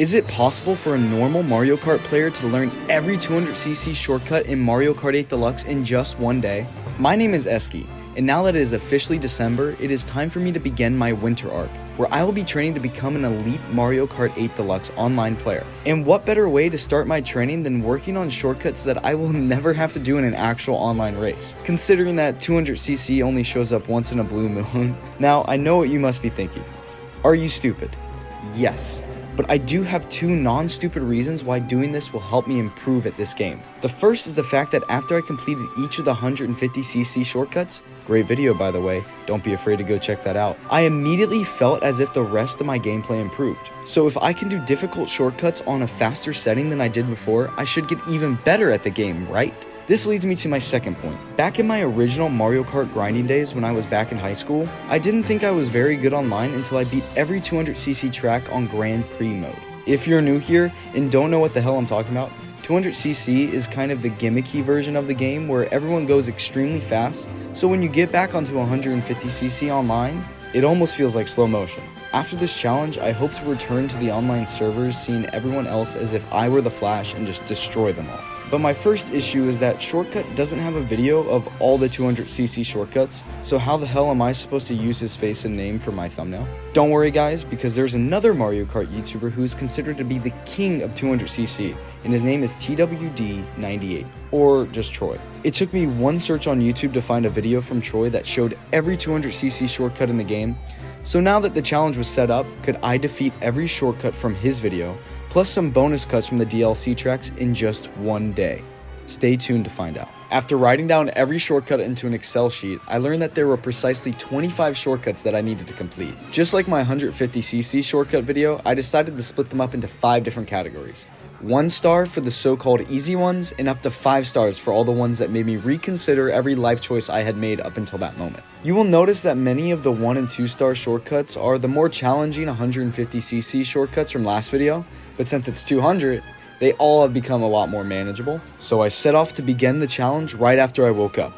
Is it possible for a normal Mario Kart player to learn every 200cc shortcut in Mario Kart 8 Deluxe in just one day? My name is Eskyyt, and now that it is officially December, it is time for me to begin my winter arc, where I will be training to become an elite Mario Kart 8 Deluxe online player. And what better way to start my training than working on shortcuts that I will never have to do in an actual online race, considering that 200cc only shows up once in a blue moon. Now, I know what you must be thinking. Are you stupid? Yes. But I do have two non-stupid reasons why doing this will help me improve at this game. The first is the fact that after I completed each of the 150cc shortcuts, great video by the way, don't be afraid to go check that out, I immediately felt as if the rest of my gameplay improved. So if I can do difficult shortcuts on a faster setting than I did before, I should get even better at the game, right? This leads me to my second point. Back in my original Mario Kart grinding days when I was back in high school, I didn't think I was very good online until I beat every 200cc track on Grand Prix mode. If you're new here and don't know what the hell I'm talking about, 200cc is kind of the gimmicky version of the game where everyone goes extremely fast, so when you get back onto 150cc online, it almost feels like slow motion. After this challenge, I hope to return to the online servers seeing everyone else as if I were the Flash and just destroy them all. But my first issue is that Shortcut doesn't have a video of all the 200cc shortcuts, so how the hell am I supposed to use his face and name for my thumbnail? Don't worry guys, because there's another Mario Kart YouTuber who is considered to be the king of 200cc, and his name is TWD98, or just Troy. It took me one search on YouTube to find a video from Troy that showed every 200cc shortcut in the game, so now that the challenge was set up, could I defeat every shortcut from his video, plus some bonus cuts from the DLC tracks in just one day? Stay tuned to find out. After writing down every shortcut into an Excel sheet, I learned that there were precisely 25 shortcuts that I needed to complete. Just like my 150cc shortcut video, I decided to split them up into 5 different categories. 1 star for the so-called easy ones, and up to 5 stars for all the ones that made me reconsider every life choice I had made up until that moment. You will notice that many of the 1 and 2 star shortcuts are the more challenging 150cc shortcuts from last video, but since it's 200, they all have become a lot more manageable. So I set off to begin the challenge right after I woke up,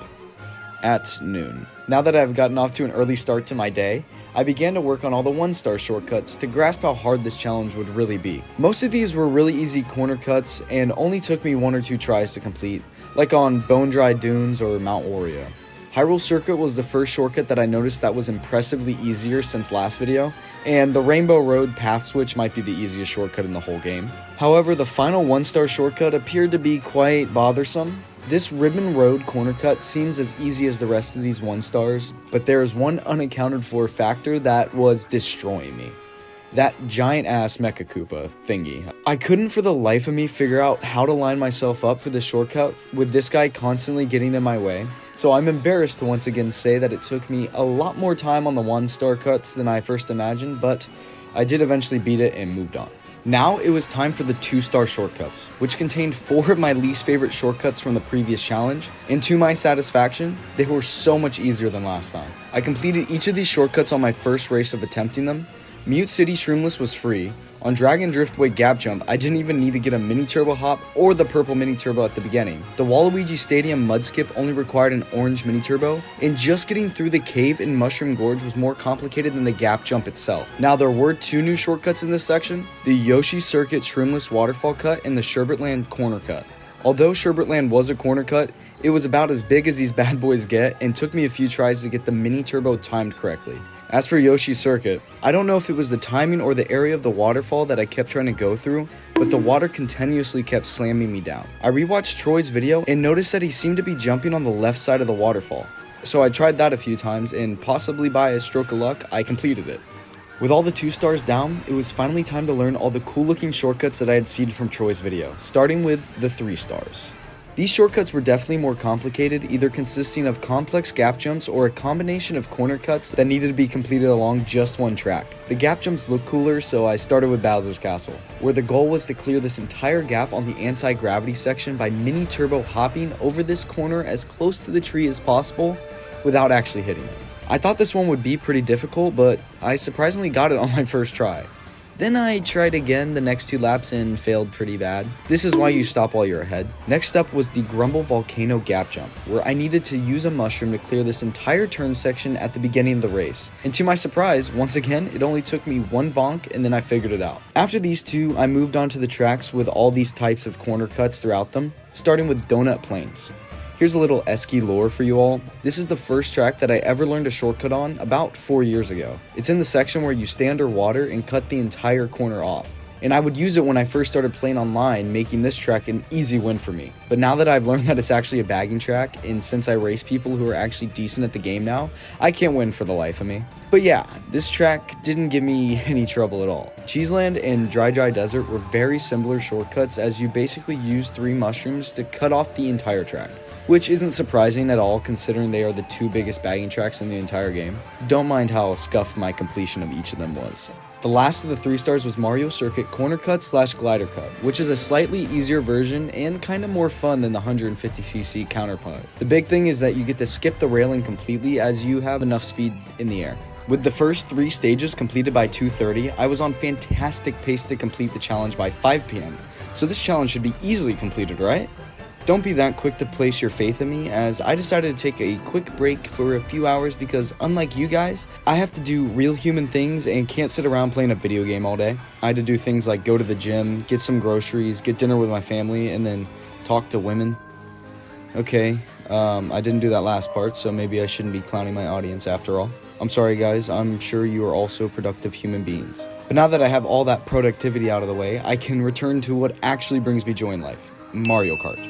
at noon. Now that I've gotten off to an early start to my day, I began to work on all the 1-star shortcuts to grasp how hard this challenge would really be. Most of these were really easy corner cuts and only took me 1 or 2 tries to complete, like on Bone Dry Dunes or Mount Wario. Hyrule Circuit was the first shortcut that I noticed that was impressively easier since last video, and the Rainbow Road path switch might be the easiest shortcut in the whole game. However, the final 1-star shortcut appeared to be quite bothersome. This Ribbon Road corner cut seems as easy as the rest of these 1-stars, but there is one unaccounted for factor that was destroying me. That giant ass Mecha Koopa thingy. I couldn't for the life of me figure out how to line myself up for this shortcut with this guy constantly getting in my way, so I'm embarrassed to once again say that it took me a lot more time on the 1-star cuts than I first imagined, but I did eventually beat it and moved on. Now it was time for the 2-star shortcuts, which contained 4 of my least favorite shortcuts from the previous challenge, and to my satisfaction, they were so much easier than last time. I completed each of these shortcuts on my first race of attempting them. Mute City Shroomless was free. On Dragon Driftway Gap Jump, I didn't even need to get a mini turbo hop or the purple mini turbo at the beginning. The Waluigi Stadium mud skip only required an orange mini turbo, and just getting through the cave in Mushroom Gorge was more complicated than the gap jump itself. Now there were 2 new shortcuts in this section, the Yoshi Circuit Shroomless Waterfall Cut and the Sherbetland Corner Cut. Although Sherbetland was a corner cut, it was about as big as these bad boys get and took me a few tries to get the mini turbo timed correctly. As for Yoshi Circuit, I don't know if it was the timing or the area of the waterfall that I kept trying to go through, but the water continuously kept slamming me down. I rewatched Troy's video and noticed that he seemed to be jumping on the left side of the waterfall. So I tried that a few times and possibly by a stroke of luck, I completed it. With all the 2 stars down, it was finally time to learn all the cool looking shortcuts that I had seen from Troy's video, starting with the 3 stars. These shortcuts were definitely more complicated, either consisting of complex gap jumps or a combination of corner cuts that needed to be completed along just one track. The gap jumps looked cooler, so I started with Bowser's Castle, where the goal was to clear this entire gap on the anti-gravity section by mini turbo hopping over this corner as close to the tree as possible without actually hitting it. I thought this one would be pretty difficult, but I surprisingly got it on my first try. Then I tried again the next 2 laps and failed pretty bad. This is why you stop while you're ahead. Next up was the Grumble Volcano Gap Jump, where I needed to use a mushroom to clear this entire turn section at the beginning of the race. And to my surprise, once again, it only took me 1 bonk and then I figured it out. After these 2, I moved on to the tracks with all these types of corner cuts throughout them, starting with Donut Plains. Here's a little Eskyyt lore for you all. This is the first track that I ever learned a shortcut on about 4 years ago. It's in the section where you stay underwater and cut the entire corner off. And I would use it when I first started playing online, making this track an easy win for me. But now that I've learned that it's actually a bagging track, and since I race people who are actually decent at the game now, I can't win for the life of me. But yeah, this track didn't give me any trouble at all. Cheeseland and Dry Desert were very similar shortcuts, as you basically use 3 mushrooms to cut off the entire track, which isn't surprising at all considering they are the 2 biggest bagging tracks in the entire game. Don't mind how scuffed my completion of each of them was. The last of the 3 stars was Mario Circuit Corner Cut / Glider Cut, which is a slightly easier version and kinda more fun than the 150cc counterpart. The big thing is that you get to skip the railing completely as you have enough speed in the air. With the first 3 stages completed by 2:30, I was on fantastic pace to complete the challenge by 5 PM, so this challenge should be easily completed, right? Don't be that quick to place your faith in me, as I decided to take a quick break for a few hours because unlike you guys, I have to do real human things and can't sit around playing a video game all day. I had to do things like go to the gym, get some groceries, get dinner with my family, and then talk to women. Okay, I didn't do that last part, so maybe I shouldn't be clowning my audience after all. I'm sorry guys, I'm sure you are also productive human beings. But now that I have all that productivity out of the way, I can return to what actually brings me joy in life: Mario Kart.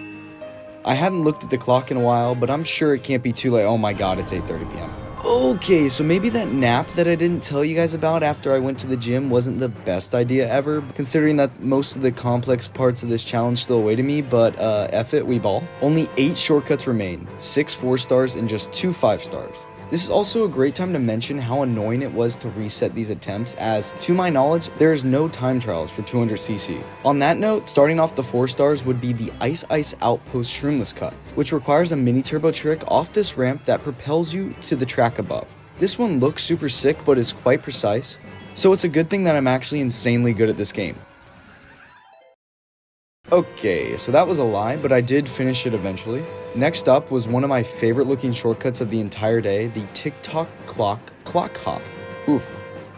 I hadn't looked at the clock in a while, but I'm sure it can't be too late. Oh my god, it's 8:30 PM. Okay, so maybe that nap that I didn't tell you guys about after I went to the gym wasn't the best idea ever, considering that most of the complex parts of this challenge still awaited me, but F it, we ball. Only 8 shortcuts remain, 6 4 stars and just 2 5 stars. This is also a great time to mention how annoying it was to reset these attempts, as, to my knowledge, there is no time trials for 200cc. On that note, starting off the 4 stars would be the Ice Outpost Shroomless Cut, which requires a mini turbo trick off this ramp that propels you to the track above. This one looks super sick but is quite precise, so it's a good thing that I'm actually insanely good at this game. Okay, so that was a lie, but I did finish it eventually. Next up was one of my favorite looking shortcuts of the entire day, the TikTok Clock Hop. Oof.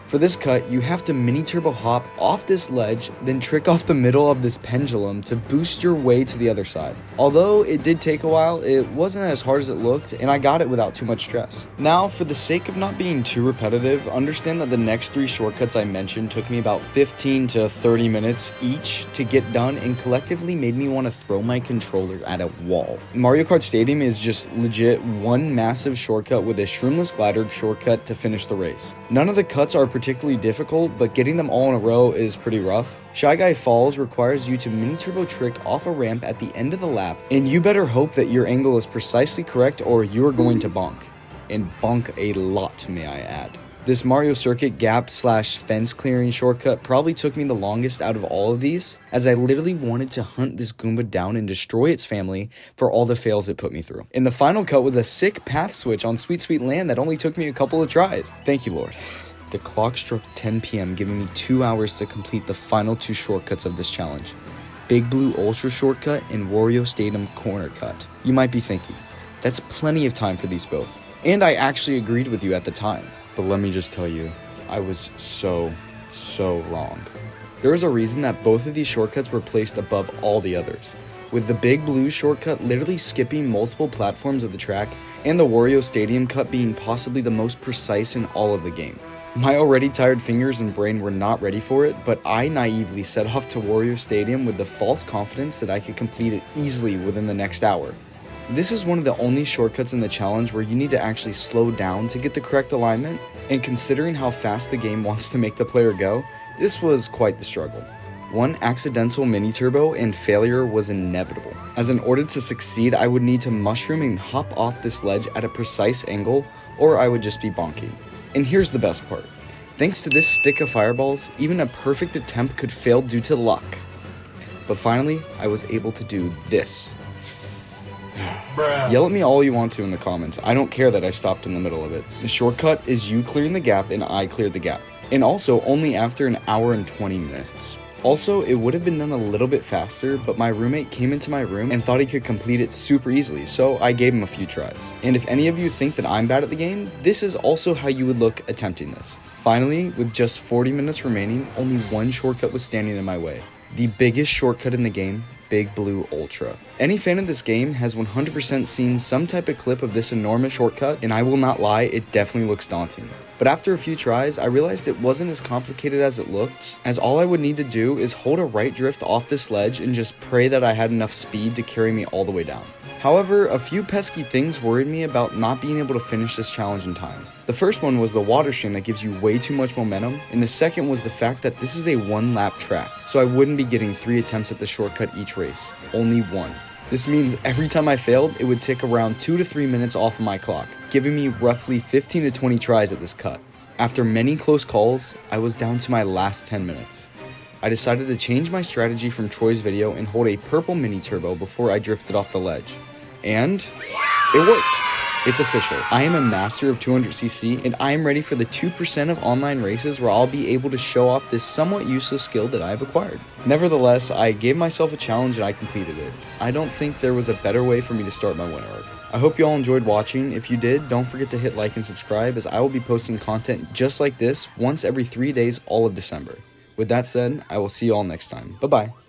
For this cut, you have to mini turbo hop off this ledge, then trick off the middle of this pendulum to boost your way to the other side. Although it did take a while, it wasn't as hard as it looked, and I got it without too much stress. Now, for the sake of not being too repetitive, understand that the next 3 shortcuts I mentioned took me about 15 to 30 minutes each to get done, and collectively made me want to throw my controller at a wall. Mario Kart Stadium is just legit one massive shortcut with a shroomless glider shortcut to finish the race. None of the cuts are particularly difficult, but getting them all in a row is pretty rough. Shy Guy Falls requires you to mini turbo trick off a ramp at the end of the lap, and you better hope that your angle is precisely correct or you're going to bonk. And bonk a lot, may I add. This Mario Circuit gap / fence clearing shortcut probably took me the longest out of all of these, as I literally wanted to hunt this Goomba down and destroy its family for all the fails it put me through. And the final cut was a sick path switch on Sweet Sweet Land that only took me a couple of tries. Thank you, Lord. The clock struck 10 PM, giving me 2 hours to complete the final 2 shortcuts of this challenge: Big Blue Ultra Shortcut and Wario Stadium Corner Cut. You might be thinking, that's plenty of time for these both. And I actually agreed with you at the time. But let me just tell you, I was so wrong. There is a reason that both of these shortcuts were placed above all the others, with the Big Blue shortcut literally skipping multiple platforms of the track, and the Wario Stadium cut being possibly the most precise in all of the game. My already tired fingers and brain were not ready for it, but I naively set off to Wario Stadium with the false confidence that I could complete it easily within the next hour. This is one of the only shortcuts in the challenge where you need to actually slow down to get the correct alignment, and considering how fast the game wants to make the player go, this was quite the struggle. One accidental mini turbo and failure was inevitable, as in order to succeed I would need to mushroom and hop off this ledge at a precise angle, or I would just be bonking. And here's the best part. Thanks to this stick of fireballs, even a perfect attempt could fail due to luck. But finally, I was able to do this. Yell at me all you want to in the comments. I don't care that I stopped in the middle of it. The shortcut is you clearing the gap and I cleared the gap. and also only after an hour and 20 minutes. Also, it would have been done a little bit faster, but my roommate came into my room and thought he could complete it super easily, so I gave him a few tries. And if any of you think that I'm bad at the game, this is also how you would look attempting this. Finally, with just 40 minutes remaining, only one shortcut was standing in my way. The biggest shortcut in the game, Big Blue Ultra. Any fan of this game has 100% seen some type of clip of this enormous shortcut, and I will not lie, it definitely looks daunting. But after a few tries, I realized it wasn't as complicated as it looked, as all I would need to do is hold a right drift off this ledge and just pray that I had enough speed to carry me all the way down. However, a few pesky things worried me about not being able to finish this challenge in time. The first one was the water stream that gives you way too much momentum, and the second was the fact that this is a one-lap track, so I wouldn't be getting 3 attempts at the shortcut each race, only 1. This means every time I failed, it would tick around 2 to 3 minutes off of my clock, giving me roughly 15 to 20 tries at this cut. After many close calls, I was down to my last 10 minutes. I decided to change my strategy from Troy's video and hold a purple mini turbo before I drifted off the ledge. And it worked! It's official. I am a master of 200cc, and I am ready for the 2% of online races where I'll be able to show off this somewhat useless skill that I have acquired. Nevertheless, I gave myself a challenge and I completed it. I don't think there was a better way for me to start my winter arc. I hope you all enjoyed watching. If you did, don't forget to hit like and subscribe, as I will be posting content just like this once every 3 days all of December. With that said, I will see you all next time. Bye-bye.